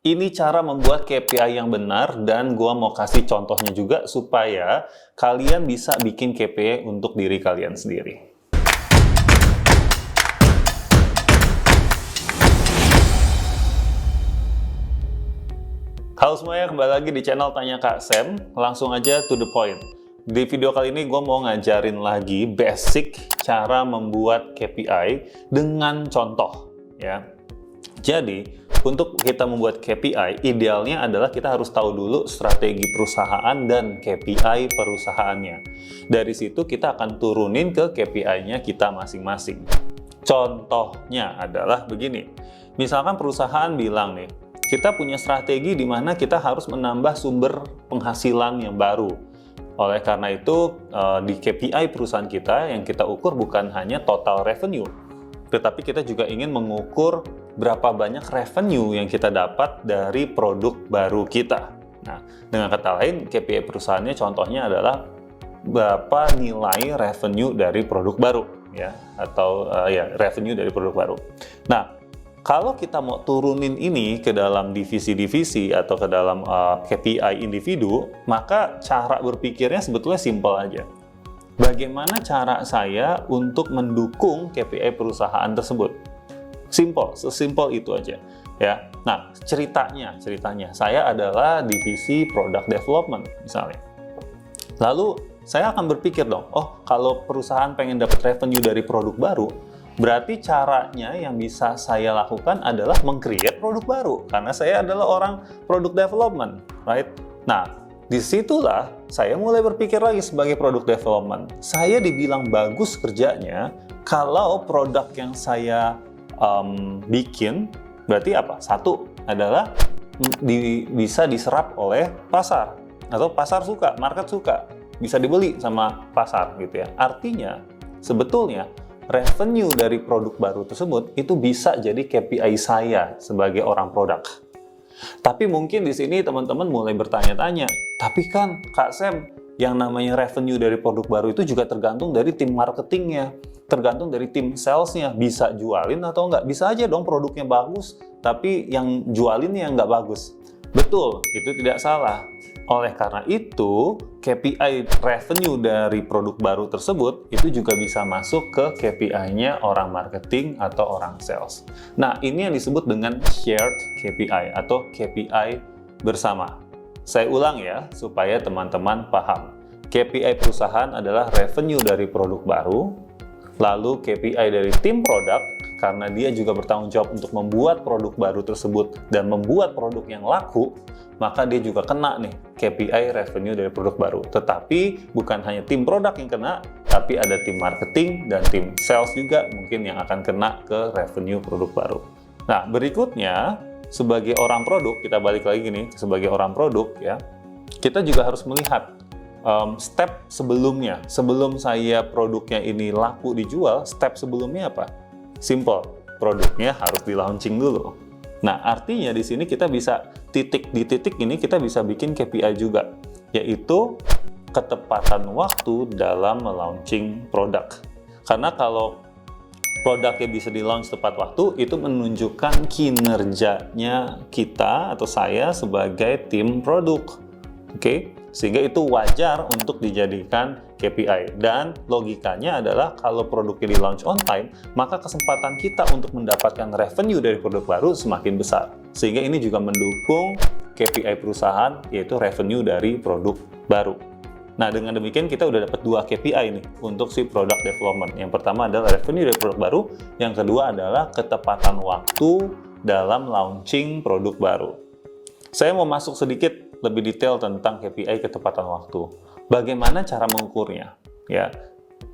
Ini cara membuat KPI yang benar dan gua mau kasih contohnya juga supaya kalian bisa bikin KPI untuk diri kalian sendiri. Halo semuanya, kembali lagi di channel Tanya Kak Sam. Langsung aja to the point. Di video kali ini gue mau ngajarin lagi basic cara membuat KPI dengan contoh, ya. Jadi, untuk kita membuat KPI, idealnya adalah kita harus tahu dulu strategi perusahaan dan KPI perusahaannya. Dari situ kita akan turunin ke KPI-nya kita masing-masing. Contohnya adalah begini. Misalkan perusahaan bilang nih, kita punya strategi di mana kita harus menambah sumber penghasilan yang baru. Oleh karena itu, di KPI perusahaan kita yang kita ukur bukan hanya total revenue, tetapi kita juga ingin mengukur berapa banyak revenue yang kita dapat dari produk baru kita. Nah, dengan kata lain, KPI perusahaannya contohnya adalah berapa nilai revenue dari produk baru, ya, atau revenue dari produk baru. Nah, kalau kita mau turunin ini ke dalam divisi-divisi atau ke dalam KPI individu, maka cara berpikirnya sebetulnya simpel aja. Bagaimana cara saya untuk mendukung KPI perusahaan tersebut? Simple, sesimpel itu aja. Ya. Nah, ceritanya saya adalah divisi product development misalnya. Lalu saya akan berpikir dong, oh kalau perusahaan pengen dapat revenue dari produk baru, berarti caranya yang bisa saya lakukan adalah meng-create produk baru, karena saya adalah orang product development, right? Nah, disitulah saya mulai berpikir lagi sebagai product development. Saya dibilang bagus kerjanya kalau produk yang saya bikin, berarti apa? Satu adalah bisa diserap oleh pasar, atau pasar suka, market suka, bisa dibeli sama pasar gitu ya. Artinya, sebetulnya revenue dari produk baru tersebut itu bisa jadi KPI saya sebagai orang produk. Tapi mungkin di sini teman-teman mulai bertanya-tanya, tapi kan Kak Sam, yang namanya revenue dari produk baru itu juga tergantung dari tim marketingnya, tergantung dari tim salesnya, bisa jualin atau nggak. Bisa aja dong produknya bagus, tapi yang jualinnya nggak bagus. Betul, itu tidak salah. Oleh karena itu, KPI revenue dari produk baru tersebut itu juga bisa masuk ke KPI-nya orang marketing atau orang sales. Nah, ini yang disebut dengan shared KPI atau KPI bersama. Saya ulang ya, supaya teman-teman paham. KPI perusahaan adalah revenue dari produk baru, lalu KPI dari tim produk, karena dia juga bertanggung jawab untuk membuat produk baru tersebut dan membuat produk yang laku, maka dia juga kena nih KPI revenue dari produk baru. Tetapi bukan hanya tim produk yang kena, tapi ada tim marketing dan tim sales juga mungkin yang akan kena ke revenue produk baru. Nah, berikutnya sebagai orang produk, kita balik lagi nih sebagai orang produk ya, kita juga harus melihat step sebelumnya. Sebelum saya produknya ini laku dijual, step sebelumnya apa? Simple, produknya harus di launching dulu. Nah, artinya di sini kita bisa di titik ini kita bisa bikin KPI juga, yaitu ketepatan waktu dalam melaunching produk. Karena kalau produknya bisa di-launch tepat waktu, itu menunjukkan kinerjanya kita atau saya sebagai tim produk. Oke? Sehingga itu wajar untuk dijadikan KPI. Dan logikanya adalah kalau produknya di-launch on time, maka kesempatan kita untuk mendapatkan revenue dari produk baru semakin besar. Sehingga ini juga mendukung KPI perusahaan, yaitu revenue dari produk baru. Nah, dengan demikian kita udah dapat 2 KPI nih untuk si product development. Yang pertama adalah revenue dari produk baru, yang kedua adalah ketepatan waktu dalam launching produk baru. Saya mau masuk sedikit lebih detail tentang KPI ketepatan waktu. Bagaimana cara mengukurnya? Ya,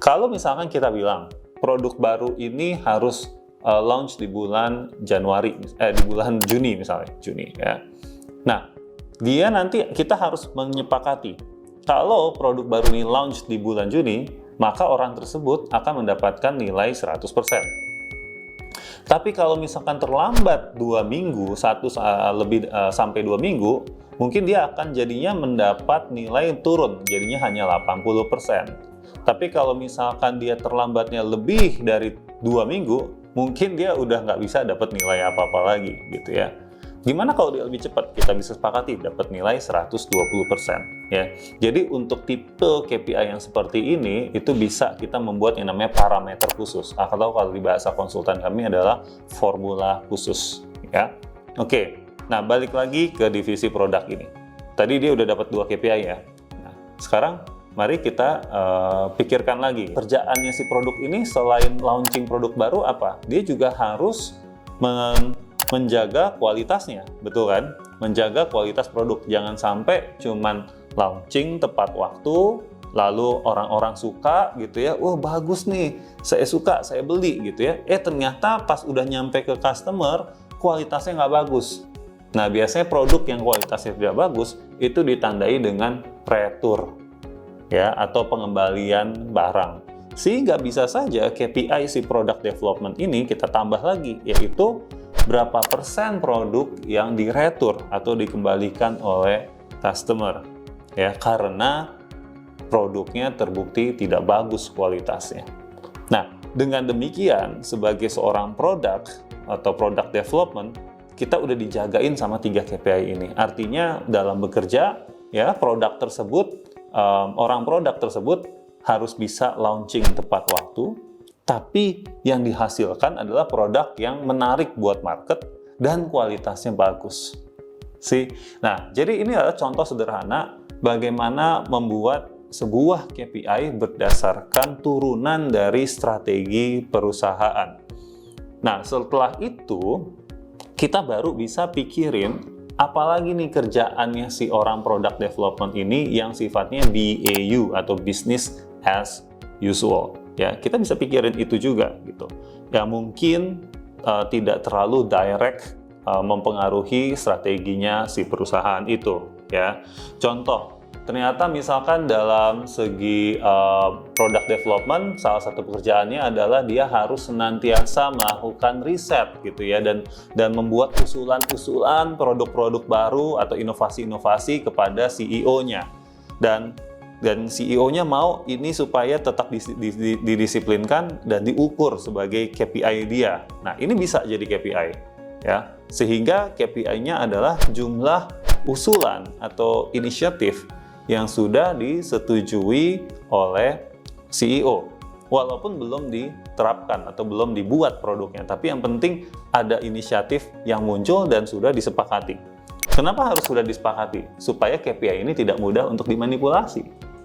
kalau misalkan kita bilang produk baru ini harus launch di bulan di bulan Juni misalnya, Juni ya. Nah, dia nanti kita harus menyepakati. Kalau produk baru ini launch di bulan Juni, maka orang tersebut akan mendapatkan nilai 100%. Tapi kalau misalkan terlambat 2 minggu, sampai 2 minggu, mungkin dia akan jadinya mendapat nilai turun, jadinya hanya 80%. Tapi kalau misalkan dia terlambatnya lebih dari 2 minggu, mungkin dia udah nggak bisa dapat nilai apa-apa lagi, gitu ya. Gimana kalau dia lebih cepat? Kita bisa sepakati dapat nilai 120%. Ya. Jadi untuk tipe KPI yang seperti ini, itu bisa kita membuat yang namanya parameter khusus. Atau kalau di bahasa konsultan kami adalah formula khusus. Ya. Oke, nah balik lagi ke divisi produk ini. Tadi dia udah dapat 2 KPI ya. Nah, sekarang mari kita pikirkan lagi. Kerjaannya si produk ini selain launching produk baru apa? Dia juga harus menjaga kualitasnya, betul kan? Menjaga kualitas produk. Jangan sampai cuman launching tepat waktu, lalu orang-orang suka gitu ya, wah bagus nih, saya suka, saya beli gitu ya. Ternyata pas udah nyampe ke customer, kualitasnya nggak bagus. Nah, biasanya produk yang kualitasnya tidak bagus, itu ditandai dengan retur, ya, atau pengembalian barang. Sehingga bisa saja KPI si product development ini kita tambah lagi, yaitu berapa persen produk yang diretur atau dikembalikan oleh customer, ya, karena produknya terbukti tidak bagus kualitasnya. Nah, dengan demikian sebagai seorang produk atau product development, kita udah dijagain sama 3 KPI ini. Artinya dalam bekerja, ya, produk tersebut, orang produk tersebut harus bisa launching tepat waktu, tapi yang dihasilkan adalah produk yang menarik buat market dan kualitasnya bagus. Nah, jadi ini adalah contoh sederhana bagaimana membuat sebuah KPI berdasarkan turunan dari strategi perusahaan. Nah, setelah itu kita baru bisa pikirin apalagi nih kerjaannya si orang product development ini yang sifatnya BAU atau business as usual. Ya, kita bisa pikirin itu juga gitu. Ya mungkin tidak terlalu direct mempengaruhi strateginya si perusahaan itu. Ya, contoh, ternyata misalkan dalam segi product development, salah satu pekerjaannya adalah dia harus senantiasa melakukan riset gitu ya, dan membuat usulan-usulan produk-produk baru atau inovasi-inovasi kepada CEO-nya. Dan CEO-nya mau ini supaya tetap didisiplinkan dan diukur sebagai KPI dia. Nah, ini bisa jadi KPI, ya. Sehingga KPI-nya adalah jumlah usulan atau inisiatif yang sudah disetujui oleh CEO. Walaupun belum diterapkan atau belum dibuat produknya, tapi yang penting ada inisiatif yang muncul dan sudah disepakati. Kenapa harus sudah disepakati? Supaya KPI ini tidak mudah untuk dimanipulasi.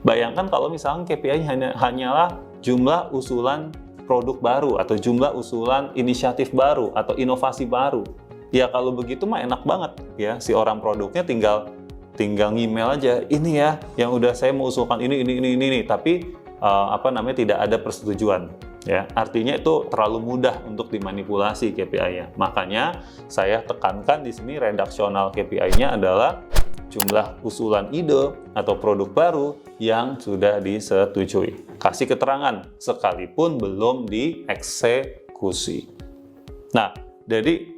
Bayangkan kalau misalnya KPI hanyalah jumlah usulan produk baru atau jumlah usulan inisiatif baru atau inovasi baru. Ya kalau begitu mah enak banget ya, si orang produknya tinggal email aja, ini ya yang udah saya mau usulkan ini, tapi tidak ada persetujuan. Ya, artinya itu terlalu mudah untuk dimanipulasi KPI-nya. Makanya saya tekankan di sini redaksional KPI-nya adalah jumlah usulan ide atau produk baru yang sudah disetujui. Kasih keterangan sekalipun belum dieksekusi. Nah, jadi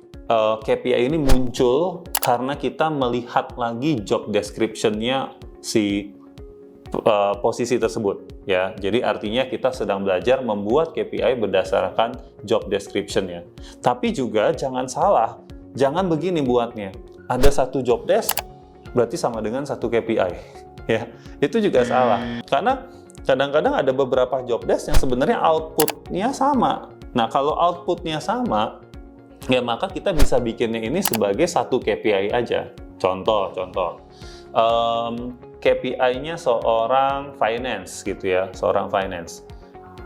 KPI ini muncul karena kita melihat lagi job description-nya si posisi tersebut. Ya, jadi artinya kita sedang belajar membuat KPI berdasarkan job description-nya. Tapi juga jangan salah, jangan begini buatnya. Ada satu job desk berarti sama dengan satu KPI. Ya, itu juga salah. Karena kadang-kadang ada beberapa job desk yang sebenarnya output-nya sama. Nah, kalau output-nya sama, ya maka kita bisa bikinnya ini sebagai satu KPI aja. Contoh. KPI-nya seorang finance gitu ya, seorang finance.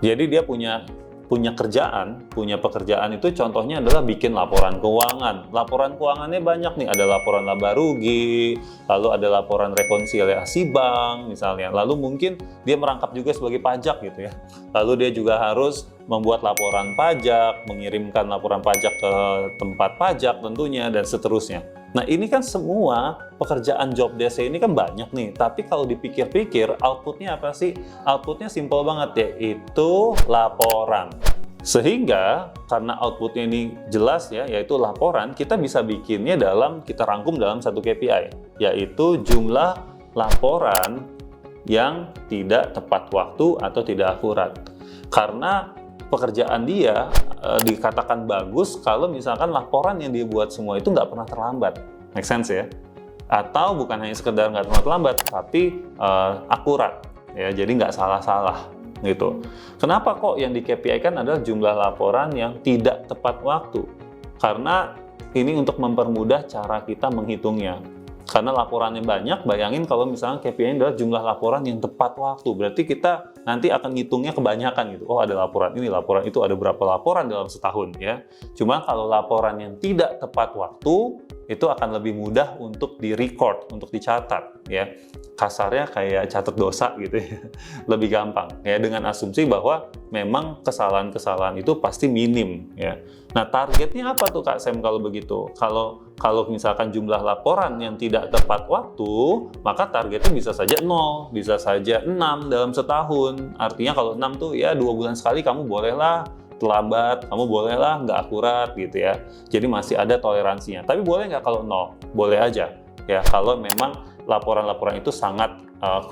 Jadi dia punya pekerjaan itu contohnya adalah bikin laporan keuangan. Laporan keuangannya banyak nih, ada laporan laba rugi, lalu ada laporan rekonsiliasi bank misalnya. Lalu mungkin dia merangkap juga sebagai pajak gitu ya. Lalu dia juga harus membuat laporan pajak, mengirimkan laporan pajak ke tempat pajak tentunya, dan seterusnya. Nah ini kan semua pekerjaan job desk ini kan banyak nih, tapi kalau dipikir-pikir outputnya apa sih? Outputnya simple banget, yaitu laporan. Sehingga karena outputnya ini jelas ya, yaitu laporan, kita bisa bikinnya kita rangkum dalam satu KPI, yaitu jumlah laporan yang tidak tepat waktu atau tidak akurat. Karena pekerjaan dia dikatakan bagus kalau misalkan laporan yang dia buat semua itu nggak pernah terlambat. Make sense ya? Atau bukan hanya sekedar nggak pernah terlambat, tapi akurat, ya. Jadi nggak salah-salah gitu. Kenapa kok yang di KPI kan adalah jumlah laporan yang tidak tepat waktu? Karena ini untuk mempermudah cara kita menghitungnya. Karena laporannya banyak, bayangin kalau misalnya KPI adalah jumlah laporan yang tepat waktu. Berarti kita nanti akan ngitungnya kebanyakan gitu. Oh, ada laporan ini, laporan itu, ada berapa laporan dalam setahun ya. Cuma kalau laporan yang tidak tepat waktu, itu akan lebih mudah untuk di-record, untuk dicatat ya. Kasarnya kayak catat dosa gitu ya. Lebih gampang ya, dengan asumsi bahwa memang kesalahan-kesalahan itu pasti minim ya. Nah, targetnya apa tuh Kak Sam kalau begitu? Kalau misalkan jumlah laporan yang tidak tepat waktu, maka targetnya bisa saja 0, bisa saja 6 dalam setahun. Artinya kalau 6 tuh ya 2 bulan sekali kamu bolehlah terlambat, kamu bolehlah nggak akurat gitu ya. Jadi masih ada toleransinya. Tapi boleh nggak kalau 0? Boleh aja ya, kalau memang laporan-laporan itu sangat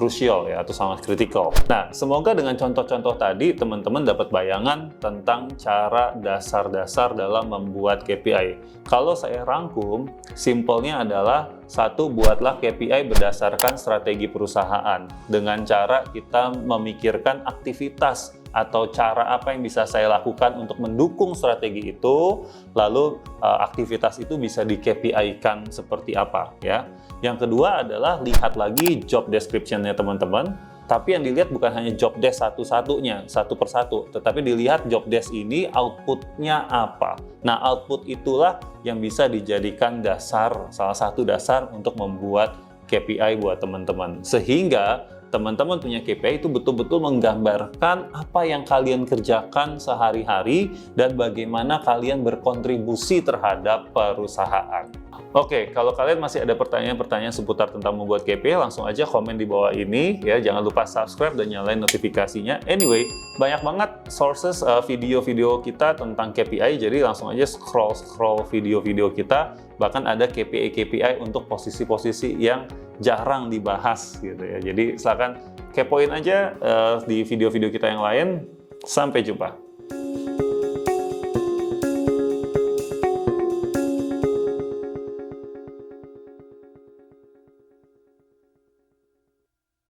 krusial ya, atau sangat kritikal. Nah, semoga dengan contoh-contoh tadi teman-teman dapat bayangan tentang cara dasar-dasar dalam membuat KPI. Kalau saya rangkum, simpelnya adalah satu, buatlah KPI berdasarkan strategi perusahaan dengan cara kita memikirkan aktivitas atau cara apa yang bisa saya lakukan untuk mendukung strategi itu, lalu aktivitas itu bisa di KPI-kan seperti apa ya. Yang kedua adalah lihat lagi job description-nya teman-teman, tapi yang dilihat bukan hanya job desk satu-satunya, satu persatu, tetapi dilihat job desk ini output-nya apa. Nah, output itulah yang bisa dijadikan dasar, salah satu dasar untuk membuat KPI buat teman-teman. Sehingga teman-teman punya KPI itu betul-betul menggambarkan apa yang kalian kerjakan sehari-hari dan bagaimana kalian berkontribusi terhadap perusahaan. Oke, kalau kalian masih ada pertanyaan-pertanyaan seputar tentang membuat KPI, langsung aja komen di bawah ini ya. Jangan lupa subscribe dan nyalain notifikasinya. Anyway, banyak banget sources video-video kita tentang KPI, jadi langsung aja scroll video-video kita. Bahkan ada KPI untuk posisi-posisi yang jarang dibahas gitu ya. Jadi silakan kepoin aja di video-video kita yang lain. Sampai jumpa.